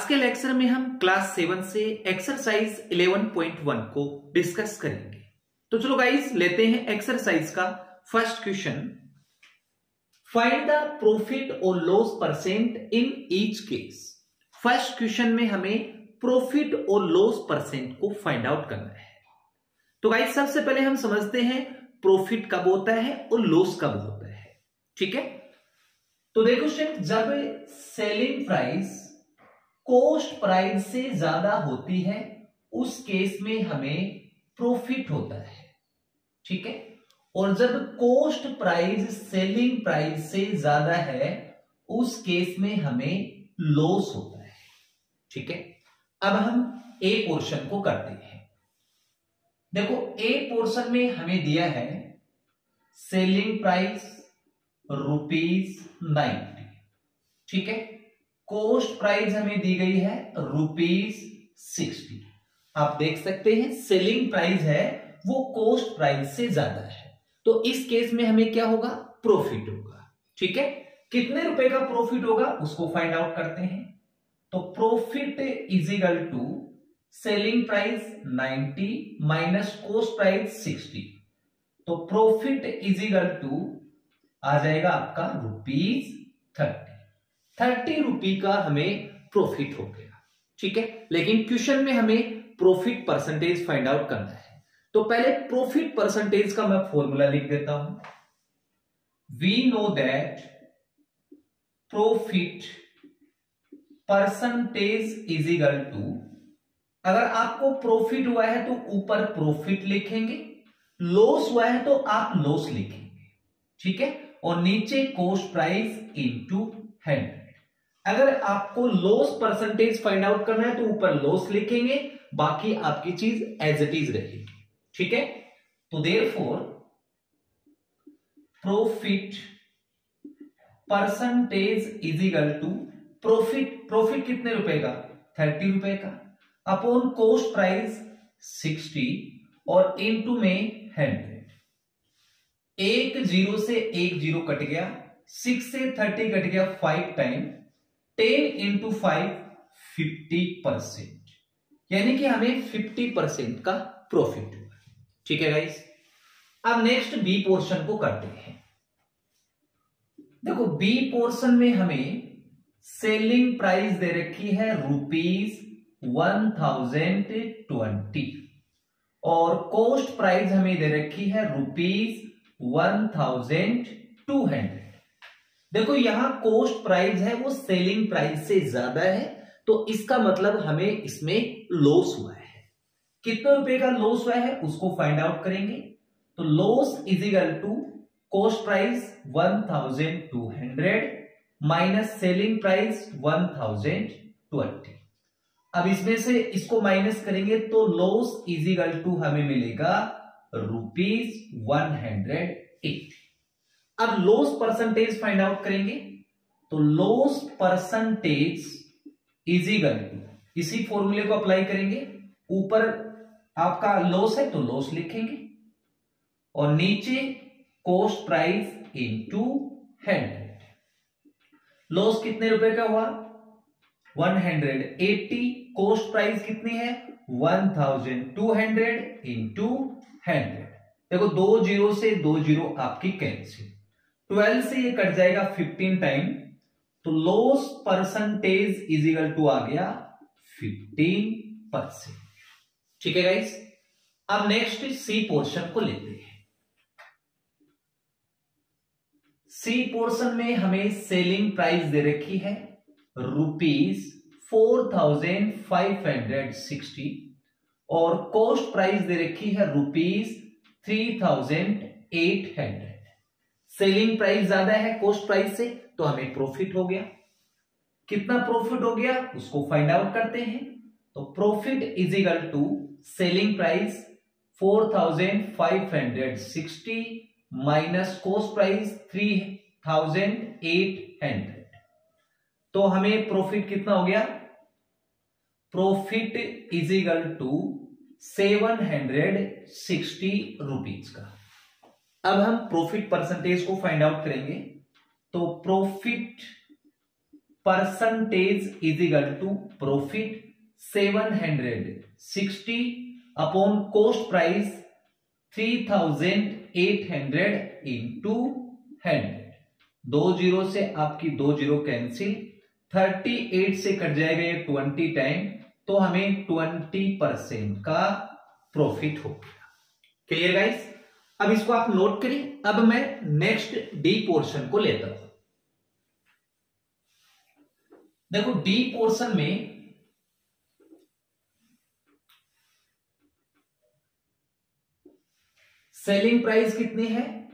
आज के लेक्चर में हम क्लास 7 से एक्सरसाइज 11.1 को डिस्कस करेंगे। तो चलो गाइस लेते हैं एक्सरसाइज का first question. Find the profit और loss percent in each case. First question में हमें प्रॉफिट और लॉस परसेंट को फाइंड आउट करना है। तो गाइस सबसे पहले हम समझते हैं प्रॉफिट कब होता है और लॉस कब होता है। ठीक है, तो देखो जब सेलिंग प्राइस कॉस्ट प्राइस से ज्यादा होती है उस केस में हमें प्रॉफिट होता है। ठीक है, और जब कॉस्ट प्राइस सेलिंग प्राइस से ज्यादा है उस केस में हमें लॉस होता है। ठीक है, अब हम ए पोर्शन को करते हैं। देखो ए पोर्शन में हमें दिया है सेलिंग प्राइस ₹90। ठीक है, कॉस्ट प्राइस हमें दी गई है ₹60। आप देख सकते हैं सेलिंग प्राइस है वो कॉस्ट प्राइस से ज्यादा है, तो इस केस में हमें क्या होगा, प्रॉफिट होगा। ठीक है, कितने रुपए का प्रॉफिट होगा उसको फाइंड आउट करते हैं। तो profit is equal to selling price 90 minus cost price 60। तो प्रॉफिट इज इक्वल टू आ जाएगा आपका ₹30 का हमें प्रॉफिट हो गया। ठीक है, लेकिन क्वेश्चन में हमें प्रॉफिट परसेंटेज फाइंड आउट करना है। तो पहले प्रॉफिट परसेंटेज का मैं फॉर्मूला लिख देता हूं। We know that profit percentage is equal to, अगर आपको प्रॉफिट हुआ है तो ऊपर प्रॉफिट लिखेंगे, लॉस हुआ है तो आप लॉस लिखेंगे। ठीक है, और नीचे कॉस्ट प्राइस इनटू 100। अगर आपको लॉस परसेंटेज फाइंड आउट करना है तो ऊपर लॉस लिखेंगे, बाकी आपकी चीज एज इट इज रहेगी। ठीक है, तो therefore profit percentage is equal to profit कितने रुपए का, ₹30 का, अपॉन कॉस्ट प्राइस 60 और इनटू में 100। एक जीरो से एक जीरो कट गया, 6 से 30 कट गया 5 टाइम, 10 इंटू 5 50%, यानी कि हमें 50% का प्रॉफिट हुआ। ठीक है गाइस, अब नेक्स्ट बी पोर्शन को करते हैं। देखो बी पोर्शन में हमें सेलिंग प्राइस दे रखी है ₹1020 और कॉस्ट प्राइस हमें दे रखी है ₹1200। देखो यहां कॉस्ट प्राइस है वो सेलिंग प्राइस से ज्यादा है, तो इसका मतलब हमें इसमें लॉस हुआ है। कितने रुपए का लॉस हुआ है उसको फाइंड आउट करेंगे। तो loss is equal to cost price 1200 minus selling price 1020। अब इसमें से इसको माइनस करेंगे तो लॉस इज इक्वल टू हमें मिलेगा ₹180। अब लॉस परसेंटेज फाइंड आउट करेंगे। तो loss percentage is equal to, इसी फॉर्मूले को अप्लाई करेंगे, ऊपर आपका लॉस है तो लॉस लिखेंगे और नीचे कॉस्ट प्राइस इनटू 100। लॉस कितने रुपए का हुआ, 180, कॉस्ट प्राइस कितनी है 1200 इंटू 100। देखो 2 जीरो से 2 जीरो आपकी कैंसिल, 12 से ये कट जाएगा 15 टाइम, तो loss percentage is equal to आ गया 15%। ठीक है गाइस, अब नेक्स्ट सी पोर्शन को लेते हैं। सी पोर्शन में हमें सेलिंग प्राइस दे रखी है ₹4560 और कॉस्ट प्राइस दे रखी है ₹3800। सेलिंग प्राइस ज्यादा है कॉस्ट प्राइस से, तो हमें प्रॉफिट हो गया। कितना प्रॉफिट हो गया उसको फाइंड आउट करते हैं। तो profit is equal to selling price 4560 minus cost price 3800, तो हमें प्रॉफिट कितना हो गया, प्रॉफिट इज इक्वल टू ₹760 का। अब हम प्रॉफिट परसेंटेज को फाइंड आउट करेंगे। तो profit percentage is equal to profit 760 upon cost price 3800 into 100। 2 zero से आपकी 2 जीरो कैंसिल, 38 से कट जाएगा ये 20 टाइम, तो हमें 20% का प्रॉफिट हो गया। Clear guys? अब इसको आप नोट करिए। अब मैं नेक्स्ट डी पोर्शन को लेता हूं। देखो डी पोर्शन में सेलिंग प्राइस कितनी है?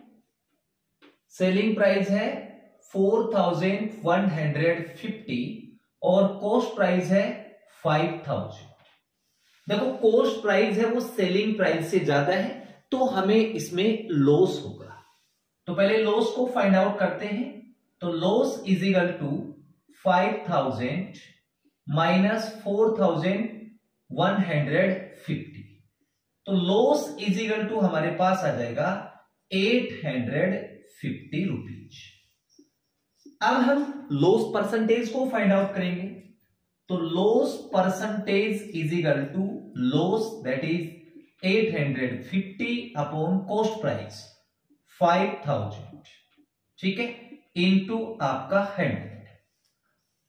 सेलिंग प्राइस है 4150 और कॉस्ट प्राइस है 5000। देखो कॉस्ट प्राइस है वो सेलिंग प्राइस से ज्यादा है, तो हमें इसमें लॉस होगा। तो पहले लॉस को फाइंड आउट करते हैं। तो loss is equal to 5000 minus 4150। तो लॉस इज इक्वल टू हमारे पास आ जाएगा 850 रुपीज। अब हम लॉस परसेंटेज को फाइंड आउट करेंगे। तो loss percentage is equal to loss that is 850 upon cost price 5000, ठीक है, इनटू आपका 100।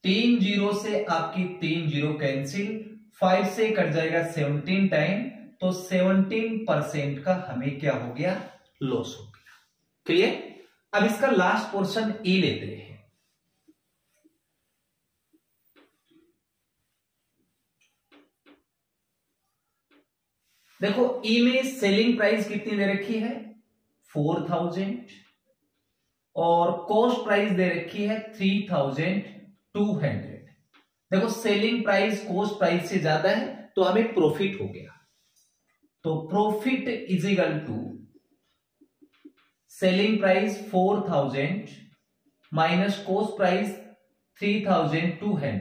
3 जीरो से आपकी 3 जीरो कैंसिल, 5 से कट जाएगा 17 टाइम, तो 17% का हमें क्या हो गया? लॉस हो गया। क्लियर? अब इसका लास्ट पोर्शन ई लेते हैं। देखो ई में सेलिंग प्राइस कितनी दे रखी है? 4000 और कॉस्ट प्राइस दे रखी है 3200। देखो सेलिंग प्राइस कॉस्ट प्राइस से ज्यादा है, तो हमें प्रॉफिट हो गया। तो profit is equal to selling price 4000 minus cost price 3200।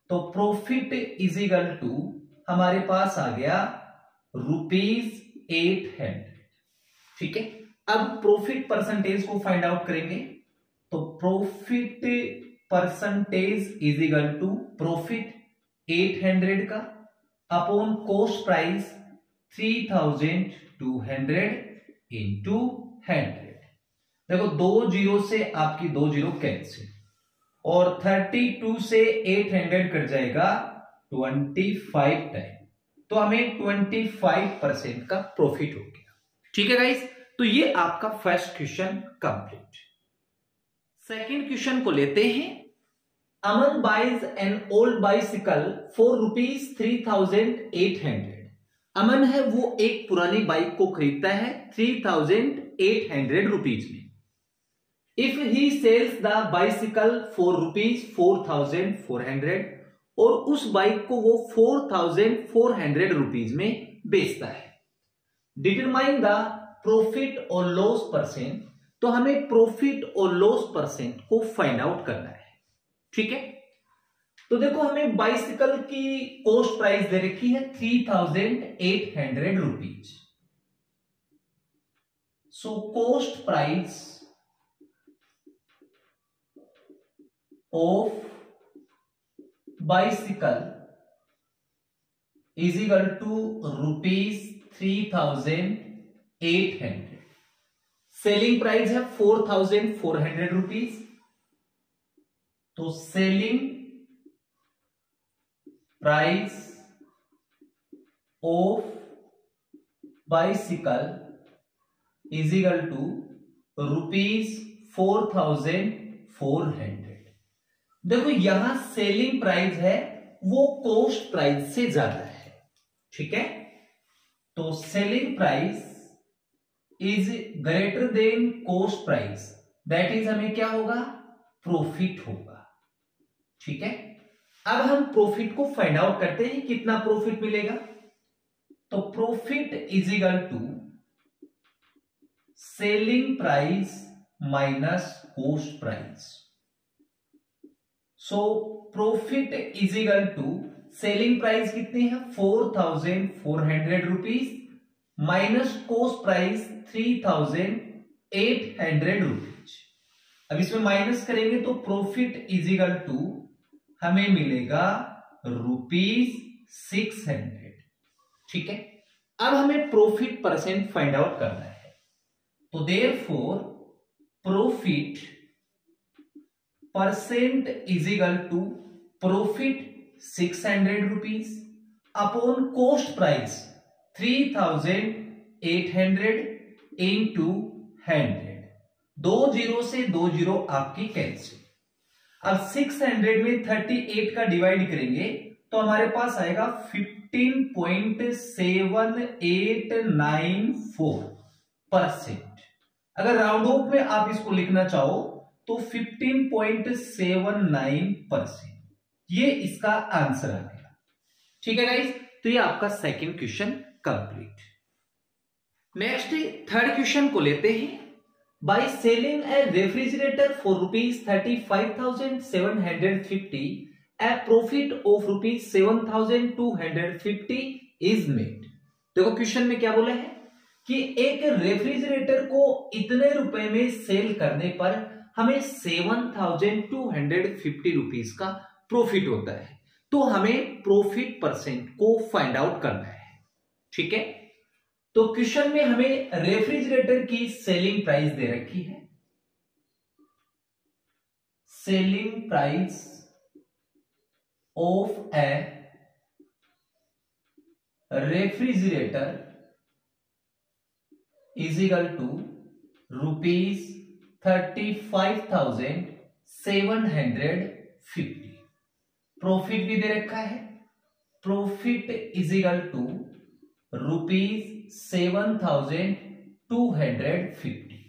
तो प्रॉफिट इज इक्वल टू हमारे पास आ गया ₹800। ठीक है, अब प्रॉफिट परसेंटेज को फाइंड आउट करेंगे। तो profit percentage is equal to profit 800 का अपॉन कॉस्ट प्राइस 3200 इंटू 100। देखो 2 जीरो से आपकी 2 जीरो कैंसिल और 32 से 800 कट जाएगा 25 टाइम, तो हमें 25% का प्रॉफिट हो गया। ठीक है गाइस, तो ये आपका first question complete. Second question को लेते हैं। Aman buys an old bicycle for ₹3800। Aman है वो एक पुरानी बाइक को खरीदता है 3800 रुपीज में। If he sells the bicycle for ₹4400 और उस बाइक को वो 4400 रुपीज में बेचता है। डिटरमाइन द प्रॉफिट और लॉस परसेंट। तो हमें प्रॉफिट और लॉस परसेंट को फाइंड आउट करना है। ठीक है, तो देखो हमें बाइसिकल की कॉस्ट प्राइस दे रखी है 3800 rupees. So cost price of bicycle is equal to ₹3800। Selling price है 4400 रुपीज। तो selling price of bicycle is equal to ₹4400। देखो यहां सेलिंग प्राइस है वो कॉस्ट प्राइस से ज्यादा है। ठीक है, तो selling price is greater than cost price, that is हमें क्या होगा? प्रॉफिट होगा। ठीक है, अब हम प्रॉफिट को फाइंड आउट करते हैं, कितना प्रॉफिट मिलेगा। तो profit is equal to selling price minus cost price. So profit is equal to selling price कितनी है 4400 rupees minus cost price 3800 rupees. अब इसमें माइनस करेंगे तो प्रॉफिट इज इक्वल टू हमें मिलेगा ₹600। ठीक है, अब हमें प्रॉफिट परसेंट फाइंड आउट करना है, तो therefore profit percent is equal to profit ₹600 upon cost price 3800 into 100। 2 zero से 2 जीरो आपकी कैंसिल। अब 600 में 38 का डिवाइड करेंगे तो हमारे पास आएगा 15.7894%। अगर राउंड ऑफ में आप इसको लिखना चाहो तो 15.79%, ये इसका आंसर आ गया। ठीक है गाइस, तो ये आपका second question complete. Next third question को लेते हैं। By selling A refrigerator for ₹35,750 A profit of ₹7,250 is made. देखो क्वेश्चन में क्या बोला है कि एक रेफ्रिजरेटर को इतने रुपए में सेल करने पर हमें ₹7,250 का प्रॉफिट होता है, तो हमें प्रॉफिट परसेंट को फाइंड आउट करना है। ठीक है, तो क्वेश्चन में हमें रेफ्रिजरेटर की सेलिंग प्राइस दे रखी है। Selling price of a refrigerator is equal to ₹35,750। Profit भी दे रखा है, प्रॉफिट इज इक्वल टू ₹7,250।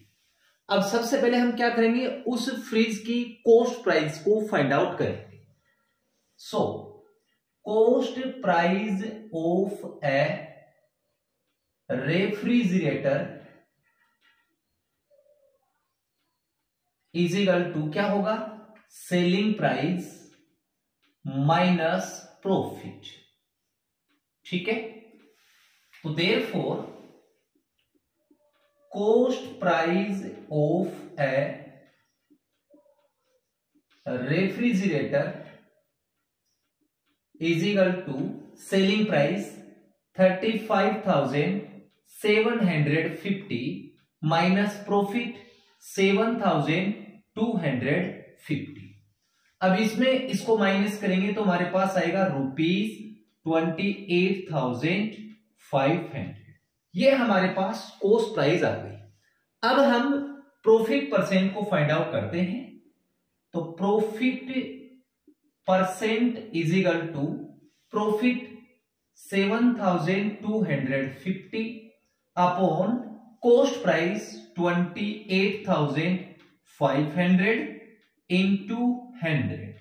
अब सबसे पहले हम क्या करेंगे, उस फ्रिज की कॉस्ट प्राइस को फाइंड आउट करेंगे। So cost price of a refrigerator is equal to क्या होगा, सेलिंग प्राइस माइनस प्रॉफिट। ठीक है, तो therefore cost price of a refrigerator is equal to selling price 35,750 minus profit 7,250। अब इसमें इसको माइनस करेंगे तो हमारे पास आएगा ₹28,500। ये हमारे पास कॉस्ट प्राइस आ गई। अब हम प्रॉफिट परसेंट को फाइंड आउट करते हैं, तो profit percent is equal to profit 7,250 upon cost price 28,500 into 100।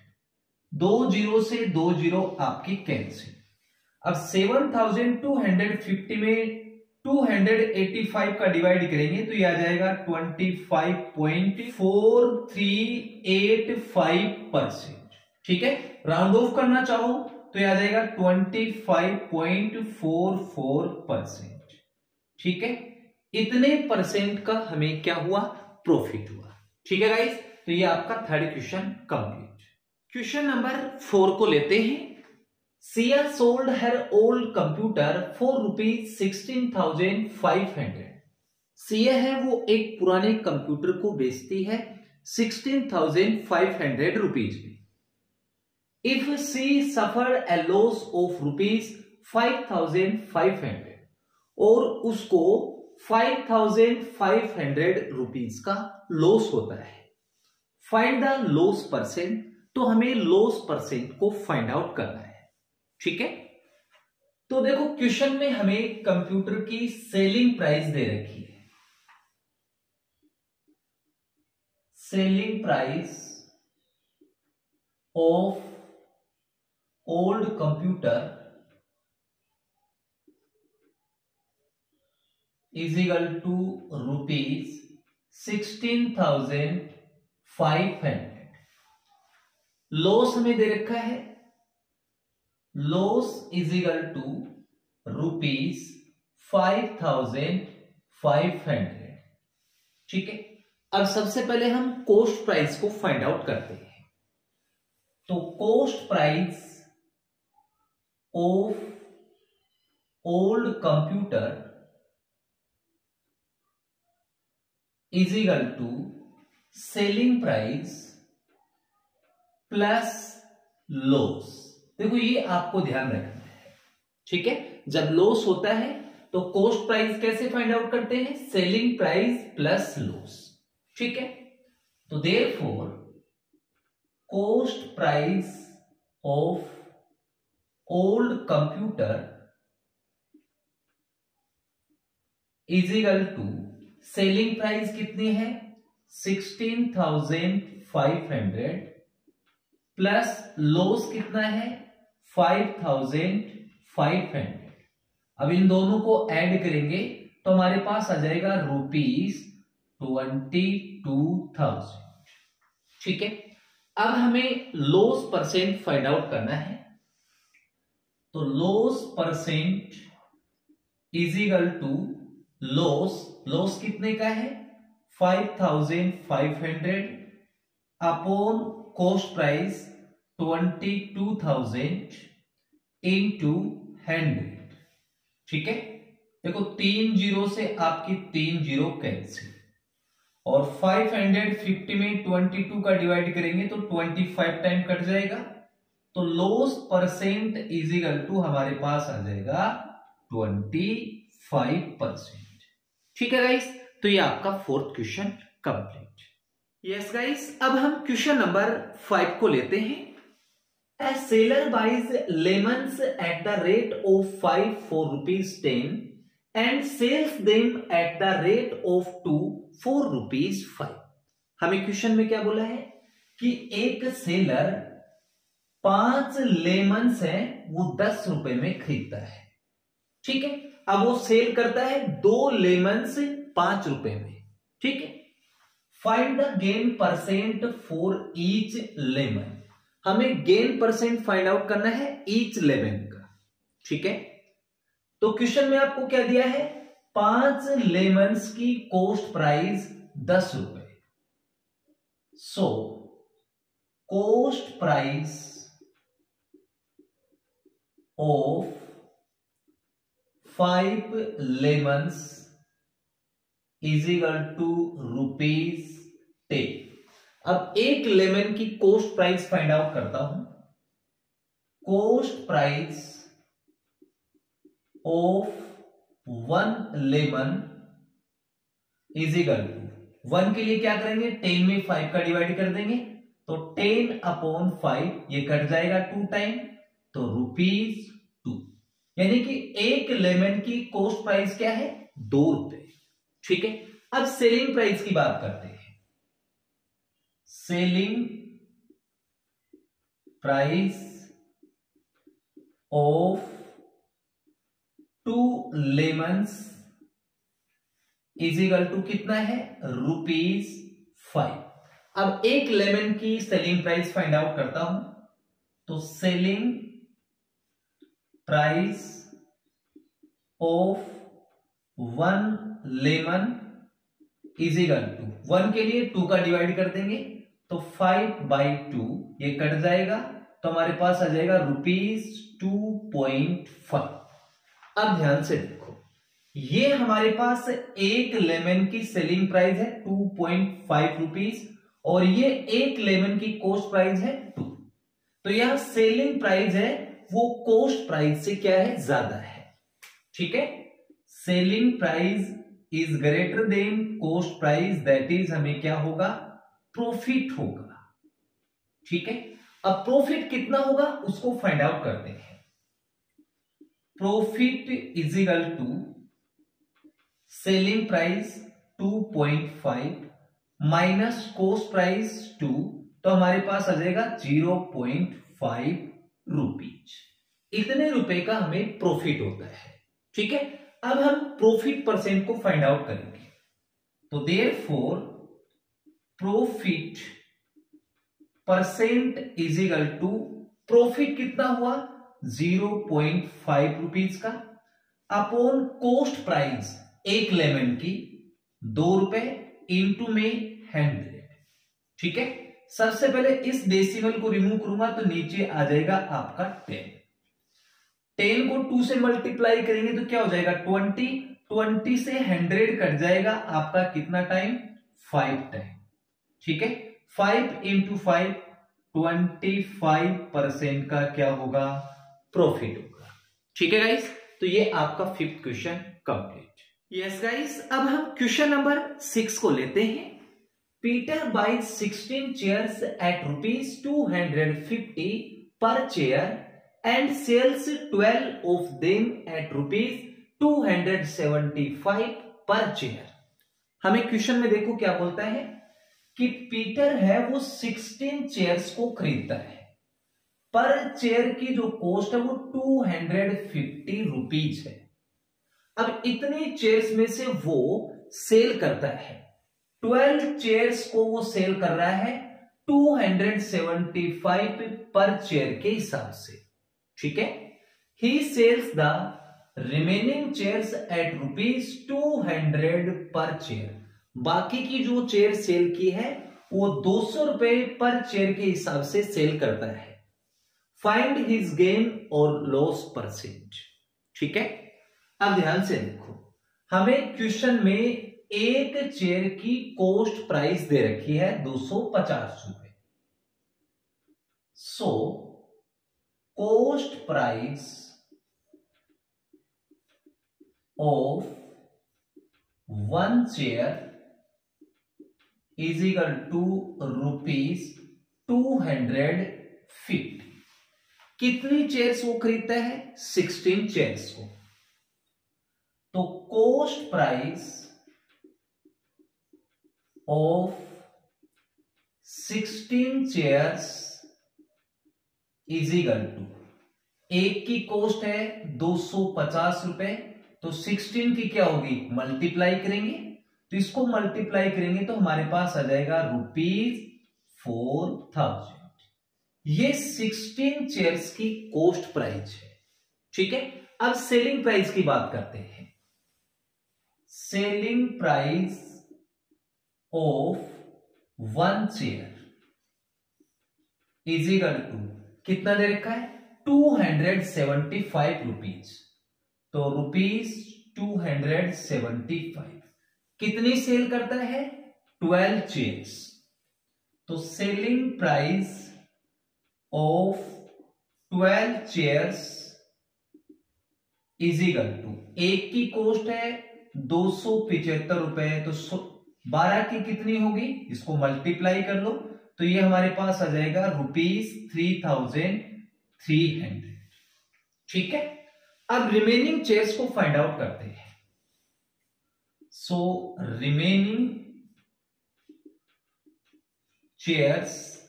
2 zero से 2 जीरो आपकी कैंसिल। अब 7,250 में 285 का डिवाइड करेंगे तो यह आ जाएगा 25.4385%। ठीक है, राउंड ऑफ करना चाहो तो यह आ जाएगा 25.44%। ठीक है, इतने परसेंट का हमें क्या हुआ, प्रॉफिट हुआ। ठीक है गाइस, तो ये आपका third question complete. Question number 4 को लेते हैं। Siya sold her old computer for ₹16,500। Siya है वो एक पुराने कंप्यूटर को बेचती है 16,500 रुपीज में। If she suffered a loss of ₹5,500 और उसको 5,500 रुपीज का लॉस होता है, फाइंड द लॉस परसेंट। तो हमें लॉस परसेंट को फाइंड आउट करना है। ठीक है, तो देखो क्वेश्चन में हमें कंप्यूटर की सेलिंग प्राइस दे रखी है। Selling price of old computer is equal to ₹16,500। Loss हमें दे रखा है, लॉस इज इक्वल टू ₹5,500। ठीक है, अब सबसे पहले हम कॉस्ट प्राइस को फाइंड आउट करते हैं। तो cost price of old computer is equal to selling price plus loss. देखो ये आपको ध्यान रखना है, ठीक है। जब लॉस होता है तो कॉस्ट प्राइस कैसे फाइंड आउट करते हैं, सेलिंग प्राइस प्लस लॉस, ठीक है। तो therefore cost price of old computer is equal to selling price कितनी है 16,500 प्लस लॉस कितना है 5,500। अब इन दोनों को ऐड करेंगे तो हमारे पास आ जाएगा ₹22,000, ठीक है। अब हमें लॉस परसेंट फाइंड आउट करना है। तो loss percent is equal to loss कितने का है 5,500 अपॉन कॉस्ट प्राइस 22,000 इंटू 100, ठीक है। देखो 3 जीरो से आपकी 3 जीरो कैंसिल, और 550 में 22 का डिवाइड करेंगे तो 25 टाइम कट जाएगा। तो loss percent is equal to हमारे पास आ जाएगा 25%, ठीक है गाइस। तो ये आपका fourth question complete. Yes guys, अब हम क्वेश्चन नंबर 5 को लेते हैं। A seller buys lemons at the rate of 5 for ₹10 and sells them at the rate of 2 for ₹5। हमें क्वेश्चन में क्या बोला है कि एक सेलर 5 लेमन्स है वो 10 रुपए में खरीदता है, ठीक है। अब वो सेल करता है 2 लेमन्स 5 रुपए में, ठीक है। Find the gain percent for each lemon. हमें गेन परसेंट फाइंड आउट करना है ईच लेमन का, ठीक है। तो क्वेश्चन में आपको क्या दिया है 5 लेमन्स की कॉस्ट प्राइस 10 रुपए। सो cost price of 5 lemons is equal to ₹10। अब एक लेमन की कॉस्ट प्राइस फाइंड आउट करता हूं। Cost price of 1 lemon is equal to 1 के लिए क्या करेंगे 10 में 5 का डिवाइड कर देंगे तो 10 अपॉन 5 ये कट जाएगा 2 टाइम, तो ₹2, यानी कि एक लेमन की कॉस्ट प्राइस क्या है 2 रुपए, ठीक है। अब सेलिंग प्राइस की बात करते हैं। Selling price of 2 lemons is equal to कितना है ₹5। अब एक लेमन की सेलिंग प्राइस फाइंड आउट करता हूं। तो selling price of 1 lemon is equal to 1 के लिए 2 का डिवाइड कर देंगे तो 5/2 ये कट जाएगा, तो हमारे पास आ जाएगा ₹2.5। अब ध्यान से देखो, ये हमारे पास एक लेमन की सेलिंग प्राइस है ₹2.5 और ये एक लेमन की कॉस्ट प्राइस है 2। तो यहां सेलिंग प्राइस है वो कॉस्ट प्राइस से क्या है ज्यादा है, ठीक है। Selling price is greater than cost price, that is हमें क्या होगा प्रॉफिट होगा, ठीक है। अब प्रॉफिट कितना होगा उसको फाइंड आउट करते हैं। Profit is equal to selling price 2.5 minus cost price 2, तो हमारे पास आ जाएगा ₹0.5। इतने रुपए का हमें प्रॉफिट होता है, ठीक है। अब हम प्रॉफिट परसेंट को फाइंड आउट करेंगे। तो therefore profit percent is equal to profit कितना हुआ ₹0.5 का अपॉन कॉस्ट प्राइस एक लेमन की 2 रुपए इंटू में 100। ठीक है, सबसे पहले इस डेसिमल को रिमूव करूंगा तो नीचे आ जाएगा आपका 10। 10 को 2 से मल्टीप्लाई करेंगे तो क्या हो जाएगा 20। 20 से 100 कट जाएगा, आपका कितना टाइम 5 टाइम। ठीक है, 5 इंटू 5 25% का क्या होगा प्रॉफिट होगा। ठीक है गाइस, तो ये आपका 5th question complete. Yes guys, अब हम क्वेश्चन नंबर 6 को लेते हैं। पीटर बाइज 16 चेयर्स एट ₹250 पर chair and sells 12 of them at ₹275 पर चेयर। हमें क्वेश्चन में देखो क्या बोलता है कि पीटर है वो 16 चेयर्स को खरीदता है, पर चेयर की जो कॉस्ट है वो ₹250 है। अब इतनी चेयर्स में से वो सेल करता है, 12 चेयर्स को वो सेल कर रहा है 275 पर चेयर के हिसाब से। ठीक है, he sells the remaining chairs at ₹200 पर चेयर। बाकी की जो चेयर सेल की है वो ₹200 पर चेयर के हिसाब से सेल करता है। फाइंड his gain और लॉस परसेंट। ठीक है, अब ध्यान से देखो, हमें क्वेश्चन में एक चेयर की कॉस्ट प्राइस दे रखी है ₹250। सो cost price of one chair is equal to ₹250। कितनी चेयर्स वो खरीदता है 16 चेयर्स को, तो cost price of 16 chairs is equal to, एक की कॉस्ट है ₹250, तो 16 की क्या होगी मल्टीप्लाई करेंगे, तो इसको मल्टीप्लाई करेंगे तो हमारे पास आ जाएगा ₹4000। ये 16 चेयर्स की कॉस्ट प्राइस है। ठीक है, अब सेलिंग प्राइस की बात करते हैं। Selling price of one chair is equal to, कितना दे रखा है ₹275, तो ₹275 कितनी सेल करता है 12 चेयर्स, तो selling price of 12 chairs is equal to, एक की कॉस्ट है ₹275, तो 12 की कितनी होगी, इसको मल्टीप्लाई कर लो तो ये हमारे पास आ जाएगा ₹3300। ठीक है, अब रिमेनिंग चेयर्स को फाइंड आउट करते हैं। सो remaining chairs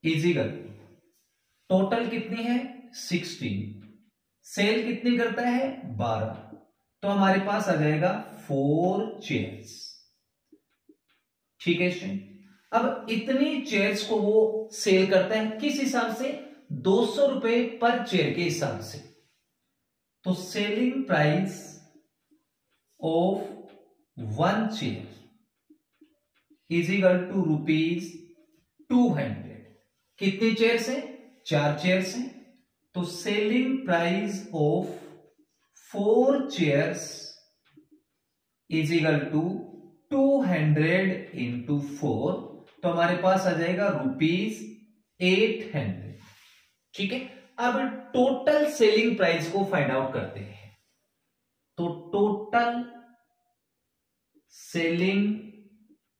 is equal to, total कितनी है 16, सेल कितनी करता है 12, तो हमारे पास आ जाएगा 4 चेयर्स। ठीक है स्टूडेंट, अब इतनी चेयर्स को वो सेल करता है किस हिसाब से ₹200 पर चेयर के हिसाब से, तो selling price of one chair is equal to ₹200। कितनी चेयर्स है 4 चेयर्स हैं, तो selling price of 4 chairs is equal to 200 into 4, तो हमारे पास आ जाएगा ₹800। ठीक है, अब टोटल सेलिंग प्राइस को फाइंड आउट करते हैं। तो total selling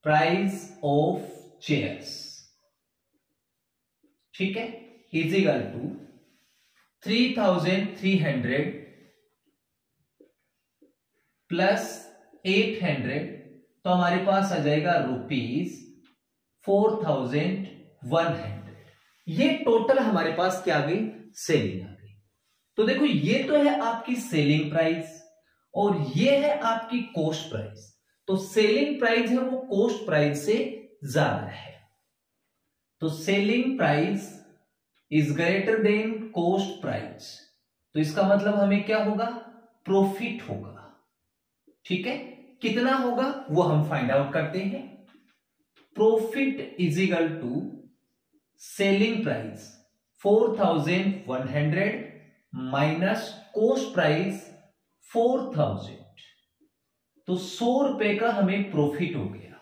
price of chairs, ठीक है, इज इक्वल टू 3300 प्लस 800, तो हमारे पास आ जाएगा ₹4100। ये टोटल हमारे पास क्या आ गई सेलिंग आ गई। तो देखो ये तो है आपकी सेलिंग प्राइस और ये है आपकी कॉस्ट प्राइस। तो सेलिंग प्राइस है वो कॉस्ट प्राइस से ज्यादा है, तो selling price is greater than cost price, तो इसका मतलब हमें क्या होगा प्रॉफिट होगा। ठीक है, कितना होगा वो हम फाइंड आउट करते हैं। Profit is equal to selling price 4100 minus cost price 4000, तो 100 रुपए का हमें प्रॉफिट हो गया।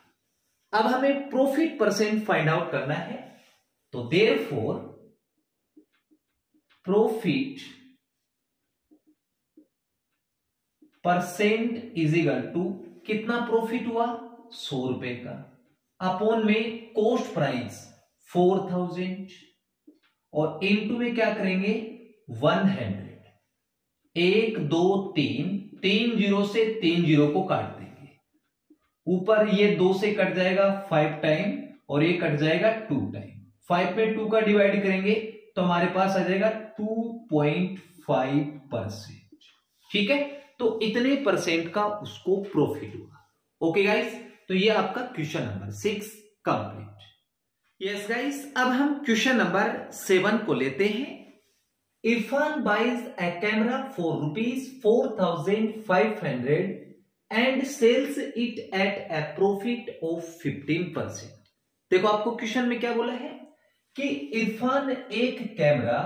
अब हमें प्रॉफिट परसेंट फाइंड आउट करना है, तो therefore profit percent is equal to कितना प्रॉफिट हुआ 100 रुपए का, अपॉन में कॉस्ट प्राइस 4000 और इनटू में क्या करेंगे 100। 1 2 3 3 जीरो से 3 जीरो को काट देंगे, ऊपर ये 2 से कट जाएगा 5 टाइम और ये कट जाएगा 2 टाइम। 5 में 2 का डिवाइड करेंगे तो हमारे पास आ जाएगा 2.5%। ठीक है, तो इतने परसेंट का उसको प्रॉफिट हुआ। ओके गाइस, तो ये आपका question number 6 complete. Yes guys, अब हम क्वेश्चन नंबर 7 को लेते हैं। Irfan buys a camera for ₹4,500 and sells it at a profit of 15%। देखो आपको क्वेश्चन में क्या बोला है कि इरफान एक कैमरा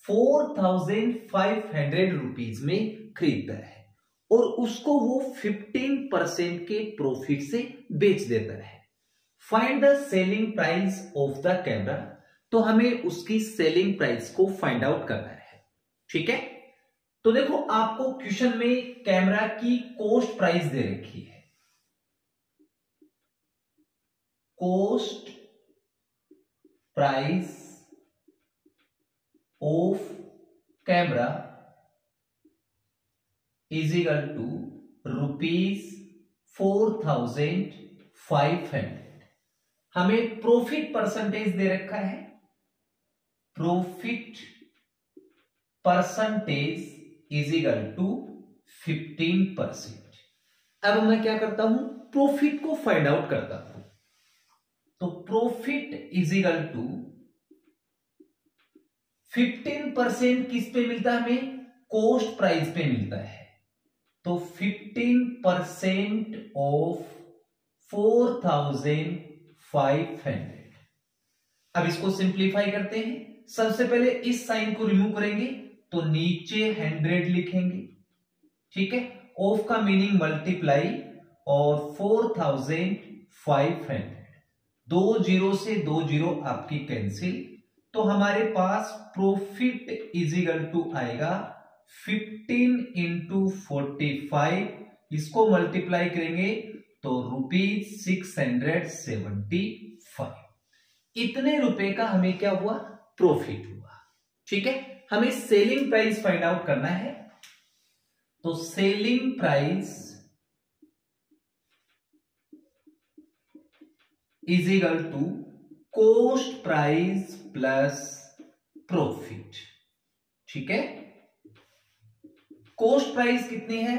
4,500 रुपीज में खरीदता है और उसको वो 15% के प्रॉफिट से बेच देता है। Find the selling price of the camera, तो हमें उसकी सेलिंग प्राइस को फाइंड आउट करना है। ठीक है, तो देखो आपको क्वेश्चन में कैमरा की कॉस्ट प्राइस दे रखी है। Cost price of camera is equal to ₹4,500। हमें प्रॉफिट परसेंटेज दे रखा है, profit percentage is equal to 15%। अब मैं क्या करता हूं, प्रॉफिट को फाइंड आउट करता हूं। तो प्रॉफिट इज इक्वल टू 15% किस पे मिलता है हमें, कॉस्ट प्राइस पे मिलता है। तो 15% ऑफ 4,500। अब इसको सिंप्लीफाई करते हैं। सबसे पहले इस साइन को रिमूव करेंगे तो नीचे 100 लिखेंगे। ठीक है, ऑफ का मीनिंग मल्टीप्लाई और 4,500, 2 जीरो से 2 जीरो आपकी कैंसिल, तो हमारे पास प्रॉफिट इज इक्वल टू आएगा 15 इंटू 45, इसको मल्टीप्लाई करेंगे तो ₹675। इतने रुपए का हमें क्या हुआ, प्रॉफिट हुआ। ठीक है, हमें सेलिंग प्राइस फाइंड आउट करना है। तो selling price is equal to cost price plus profit. ठीक है, कॉस्ट प्राइस कितनी है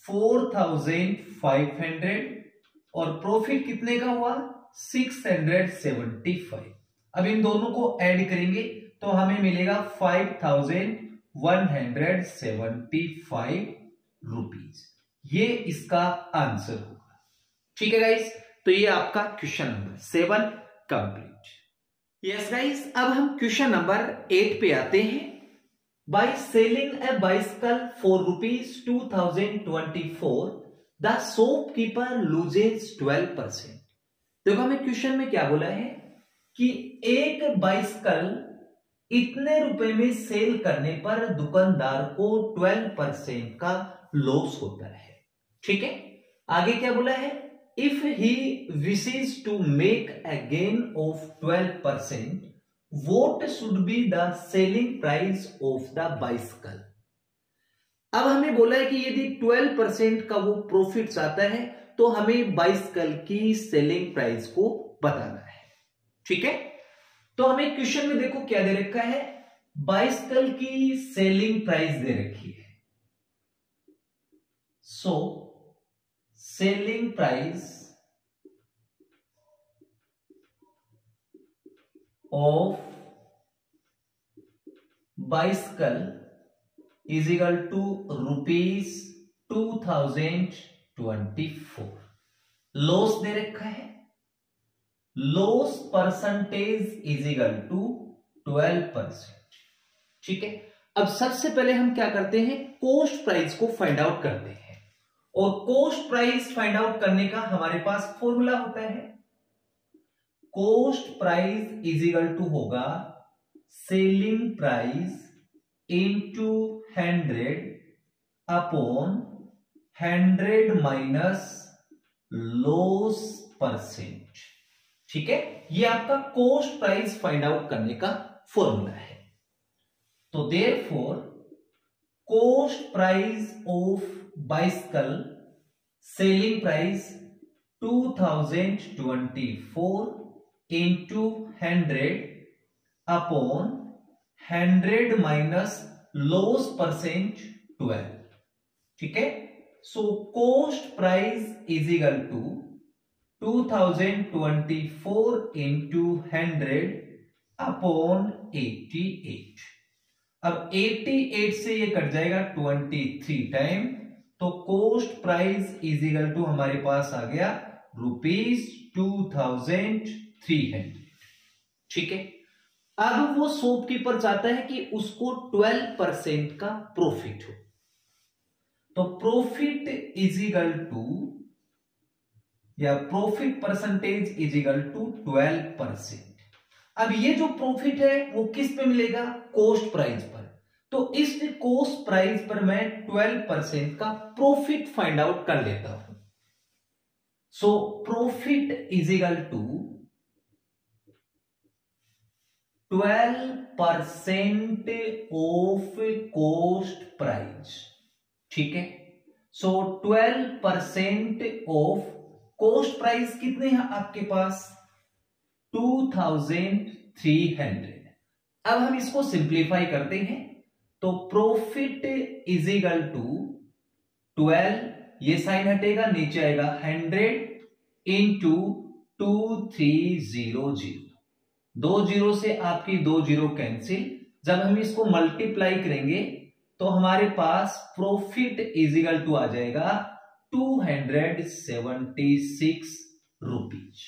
4,500 और प्रॉफिट कितने का हुआ 675। अब इन दोनों को ऐड करेंगे तो हमें मिलेगा 5,175 रुपीज। ये इसका आंसर होगा। ठीक है गाइस, तो ये आपका question number 7 complete. Yes guys, अब हम क्वेश्चन नंबर 8 पे आते हैं। By selling a bicycle for ₹2,024, the shopkeeper loses 12%। देखो हमें क्वेश्चन में क्या बोला है कि एक बाइसिकल इतने रुपए में सेल करने पर दुकानदार को 12% का लॉस होता है। ठीक है, आगे क्या बोला है, if he wishes to make a gain of 12%, what should be the selling price of the bicycle। अब हमें बोला है कि यदि 12% का वो प्रॉफिट चाहता है तो हमें बाइसिकल की सेलिंग प्राइस को बताना है। ठीक है, तो हमें क्वेश्चन में देखो क्या दे रखा है, बाइसिकल की सेलिंग प्राइस दे रखी है। So selling price of bicycle is equal to ₹2,024। 24। Loss दे रखा है, loss percentage is equal to 12%। ठीक है, अब सबसे पहले हम क्या करते हैं, कॉस्ट प्राइस को फाइंड आउट करते हैं। और कॉस्ट प्राइस फाइंड आउट करने का हमारे पास फॉर्मूला होता है, cost price is equal to होगा selling price into 100 upon 100 minus loss percent. ठीक है, ये आपका कॉस्ट प्राइस फाइंड आउट करने का फॉर्मूला है। तो therefore cost price of bicycle selling price 2024 into 100 upon 100 minus loss percent 12। ठीक है, so cost price is equal to 2024 into 100 upon 88। अब 88 से ये कट जाएगा 23 टाइम, तो cost price is equal to हमारे पास आ गया ₹2300। ठीक है, अब वो शॉपकीपर चाहता है कि उसको 12% का प्रॉफिट हो, तो प्रॉफिट इज इक्वल टू या profit percentage is equal to 12%। अब ये जो प्रॉफिट है वो किस पे मिलेगा, कॉस्ट प्राइस पर। तो इस कॉस्ट प्राइस पर मैं 12% का प्रॉफिट फाइंड आउट कर लेता हूं। So profit is equal to 12% of cost price. ठीक है, सो 12% ऑफ कॉस्ट प्राइस कितने हैं आपके पास, 2300। अब हम इसको सिंप्लीफाई करते हैं, तो प्रॉफिट इज इक्वल टू 12, ये साइन हटेगा, नीचे आएगा 100 इंटू 2300। 2 जीरो से आपकी 2 जीरो कैंसिल, जब हम इसको मल्टीप्लाई करेंगे तो हमारे पास प्रॉफिट इज इक्वल टू आ जाएगा 276 रुपीज।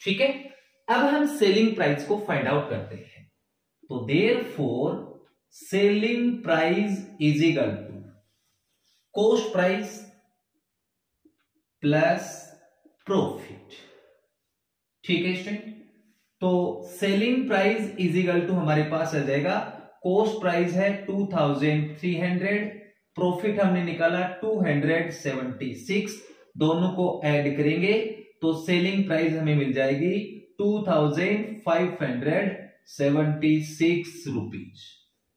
ठीक है, अब हम सेलिंग प्राइस को फाइंड आउट करते हैं, तो therefore selling price is equal to cost price plus profit. ठीक है स्टूडेंट, तो selling price is equal to हमारे पास आ जाएगा, कॉस्ट प्राइस है 2300, प्रॉफिट हमने निकाला 276, दोनों को ऐड करेंगे तो सेलिंग प्राइस हमें मिल जाएगी 2576 रुपीज।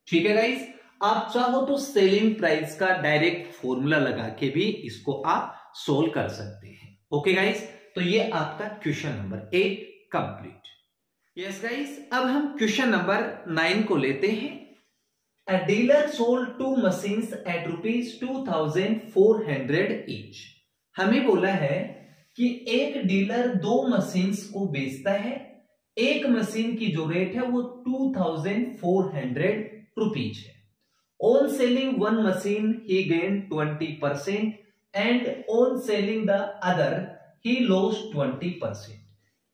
ठीक है गाइस, आप चाहो तो सेलिंग प्राइस का डायरेक्ट फॉर्मूला लगा के भी इसको आप सोल्व कर सकते हैं। ओके गाइस, तो ये आपका question number 8 complete. Yes guys, अब हम क्वेश्चन नंबर 9 को लेते हैं। A dealer sold 2 machines at ₹2400 each। हमें बोला है कि एक डीलर 2 मशीन्स को बेचता है, एक मशीन की जो रेट है वो 2400 रुपीज है। On selling 1 machine he gain 20% and on selling the other he loss 20%।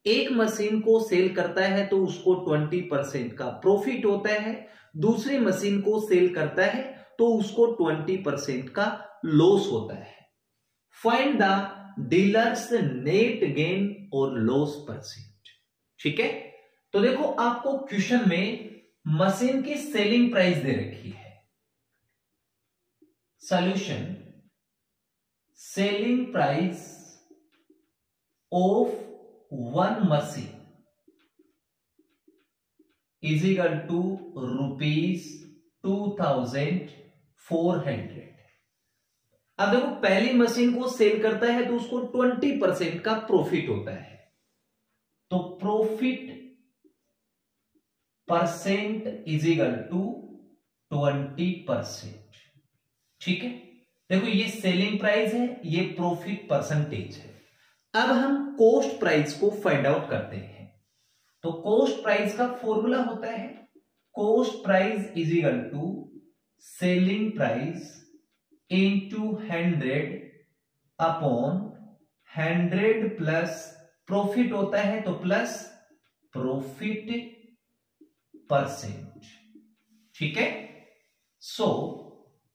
एक मशीन को सेल करता है तो उसको 20% का प्रॉफिट होता है, दूसरी मशीन को सेल करता है तो उसको 20% का लॉस होता है। Find the dealers net gain और लॉस परसेंट। ठीक है, तो देखो आपको क्वेश्चन में मशीन की सेलिंग प्राइस दे रखी है। Solution, selling price of 1 machine is equal to ₹2400। अब देखो पहली मशीन को सेल करता है तो उसको 20% का प्रॉफिट होता है, तो profit percent is equal to 20%। ठीक है, देखो ये सेलिंग प्राइस है, ये प्रॉफिट परसेंटेज है। अब हम कॉस्ट प्राइस को फाइंड आउट करते हैं, तो कॉस्ट प्राइस का फॉर्मूला होता है, cost price is equal to selling price into 100 upon 100 plus profit होता है तो प्लस प्रॉफिट परसेंट। ठीक है। So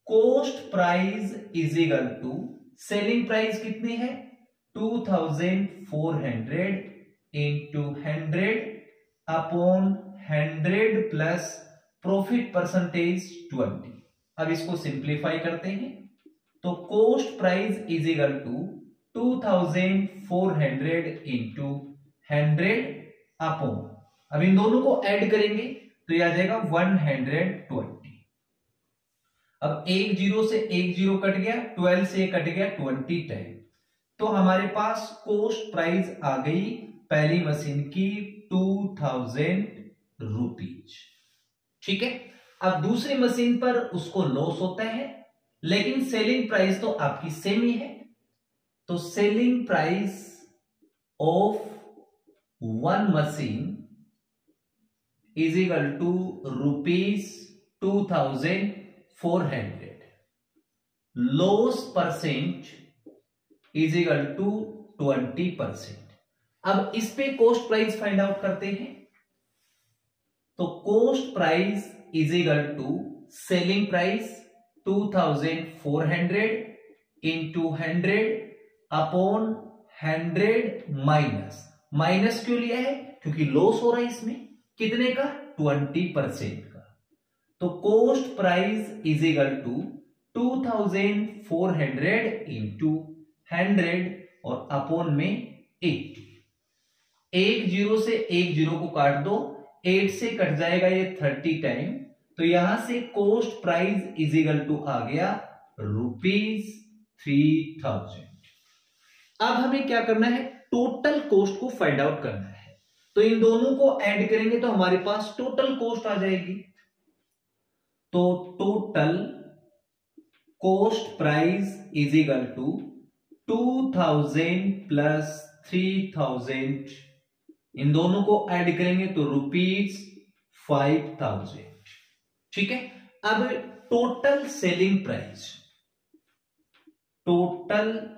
cost price is equal to selling price कितनी है 2400 into 100 upon 100 plus profit percentage 20। अब इसको सिंप्लीफाई करते हैं तो cost price is equal to 2400 into 100 upon, अब इन दोनों को ऐड करेंगे तो यह आ जाएगा 120। अब एक जीरो से एक जीरो कट गया, 12 से कट गया 20 टाइम, तो हमारे पास कॉस्ट प्राइस आ गई पहली मशीन की 2000 रुपीज। ठीक है। अब दूसरी मशीन पर उसको लॉस होता है, लेकिन सेलिंग प्राइस तो आपकी सेम ही है, तो selling price of one machine is equal to ₹2400। Loss percent is equal to 20%। अब इस पे कॉस्ट प्राइस फाइंड आउट करते हैं, तो cost price is equal to selling price 2400 into 100 upon 100 minus क्यों लिया है, क्योंकि लॉस हो रहा है इसमें कितने का 20% का। तो cost price is equal to 2400 into 100 और अपॉन में 80। एक जीरो से एक जीरो को काट दो, 8 से कट जाएगा ये 30 टाइम, तो यहां से cost price is equal to आ गया ₹3000। अब हमें क्या करना है, टोटल कॉस्ट को फाइंड आउट करना है, तो इन दोनों को ऐड करेंगे तो हमारे पास टोटल कॉस्ट आ जाएगी। तो total cost price is equal to 2000 plus 3000, इन दोनों को ऐड करेंगे तो ₹5000। ठीक है। अब total selling price, total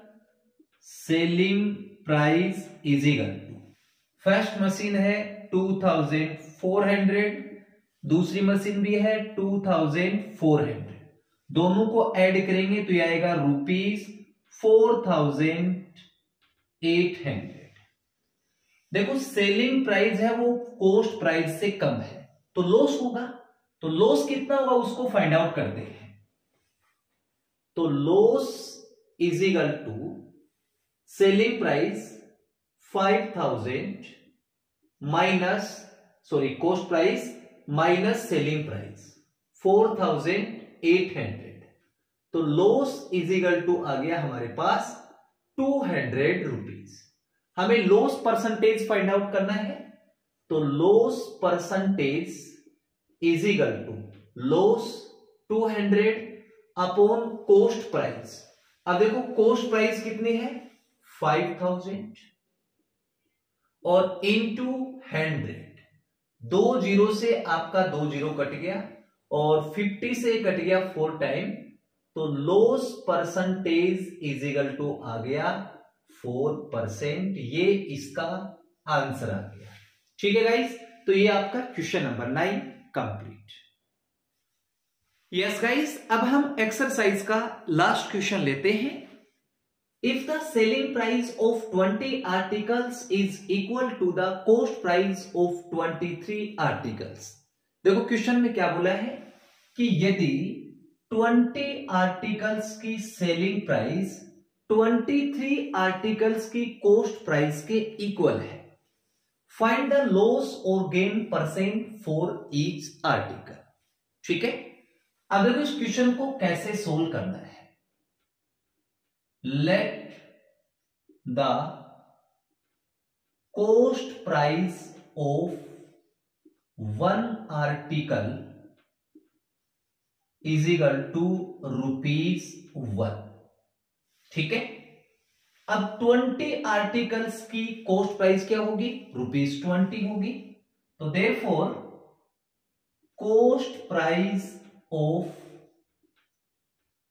selling price is equal to, first machine है 2400, दूसरी मशीन भी है 2400, दोनों को ऐड करेंगे तो यह आएगा ₹4800। देखो सेलिंग प्राइस है वो कॉस्ट प्राइस से कम है तो लॉस होगा, तो लॉस कितना होगा उसको फाइंड आउट करते हैं। तो loss is equal to selling price 5000 minus, sorry cost price minus selling price 4800, तो लॉस इज इक्वल टू आ गया हमारे पास 200 रुपीज। हमें लॉस परसेंटेज फाइंड आउट करना है, तो loss percentage is equal to loss 200 upon cost price. अब देखो कॉस्ट प्राइस कितनी है 5000 और इंटू 100, 2 जीरो से आपका 2 जीरो कट गया और 50 से कट गया 4 टाइम, तो loss percentage is equal to आ गया 4%। ये इसका आंसर आ गया। ठीक है गाइस, तो ये आपका question number 9 complete. Yes guys, अब हम एक्सरसाइज का लास्ट क्वेश्चन लेते हैं। If the selling price of 20 articles is equal to the cost price of 23 articles, देखो क्वेश्चन में क्या बोला है कि यदि 20 आर्टिकल्स की सेलिंग प्राइस 23 आर्टिकल्स की कॉस्ट प्राइस के इक्वल है, फाइंड द लॉस और gain percent for each article. ठीक है। अब देखो इस क्वेश्चन को कैसे सोल्व करना है। Let the cost price of one article is equal to ₹1। ठीक है। अब 20 आर्टिकल्स की कॉस्ट प्राइस क्या होगी ₹20 होगी, तो therefore cost price of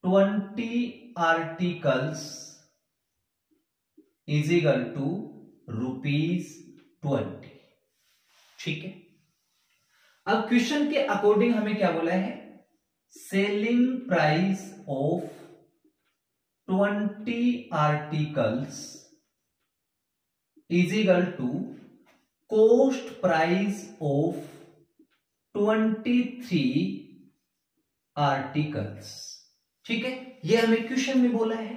20 articles is equal to ₹20। ठीक है, अब क्वेश्चन के अकॉर्डिंग हमें क्या बोला है, selling price of 20 articles is equal to cost price of 23 articles. ठीक है, ये हमें क्वेश्चन में बोला है।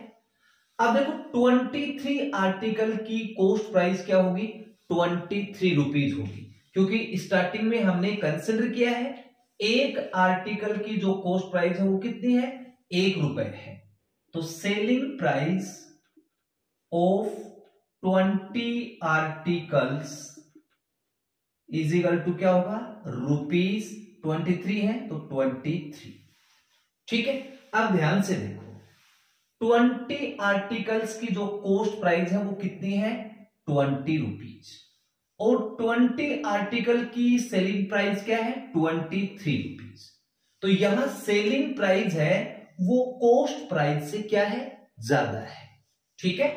अब देखो 23 आर्टिकल की कॉस्ट प्राइस क्या होगी, 23 रुपीज होगी, क्योंकि स्टार्टिंग में हमने कंसिडर किया है एक आर्टिकल की जो कॉस्ट प्राइस है वो कितनी है, ₹1 है। तो selling price of 20 articles is equal to क्या होगा, ₹23 है तो 23। ठीक है, अब ध्यान से देखो 20 आर्टिकल्स की जो कॉस्ट प्राइस है वो कितनी है, ₹20, और 20 आर्टिकल की सेलिंग प्राइस क्या है, ₹23। तो यहां सेलिंग प्राइस है वो कॉस्ट प्राइस से क्या है, ज्यादा है। ठीक है,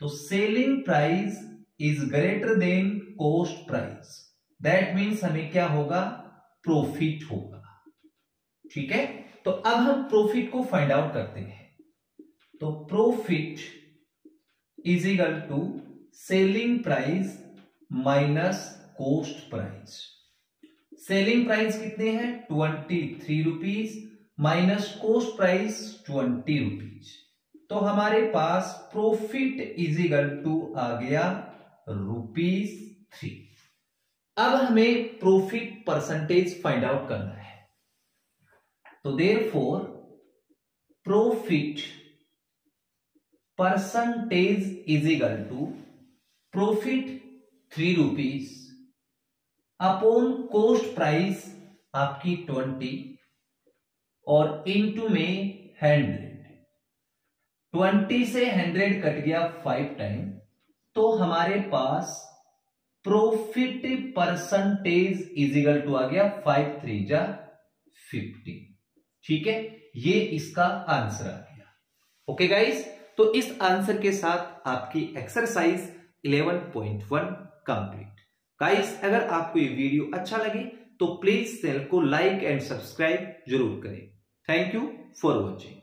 तो selling price is greater than cost price, that means हमें क्या होगा, प्रॉफिट होगा। ठीक है, तो अब हम प्रॉफिट को फाइंड आउट करते हैं। तो profit is equal to selling price minus cost price. Selling price कितने हैं, 23 rupees, minus cost price 20 rupees. तो हमारे पास प्रॉफिट इज इक्वल टू आ गया ₹3। अब हमें प्रॉफिट परसेंटेज फाइंड आउट करना है। तो therefore profit percentage is equal to profit ₹3 upon cost price आपकी 20 और इनटू में 100। 20 से 100 कट गया 5 टाइम, तो हमारे पास profit percentage is equal to आ गया 5 3 जा 50। ठीक है, ये इसका आंसर आ गया। ओके गाइस, तो इस आंसर के साथ आपकी एक्सरसाइज 11.1 कंप्लीट। गाइस, अगर आपको ये वीडियो अच्छा लगे तो प्लीज चैनल को लाइक एंड सब्सक्राइब जरूर करें। Thank you for watching.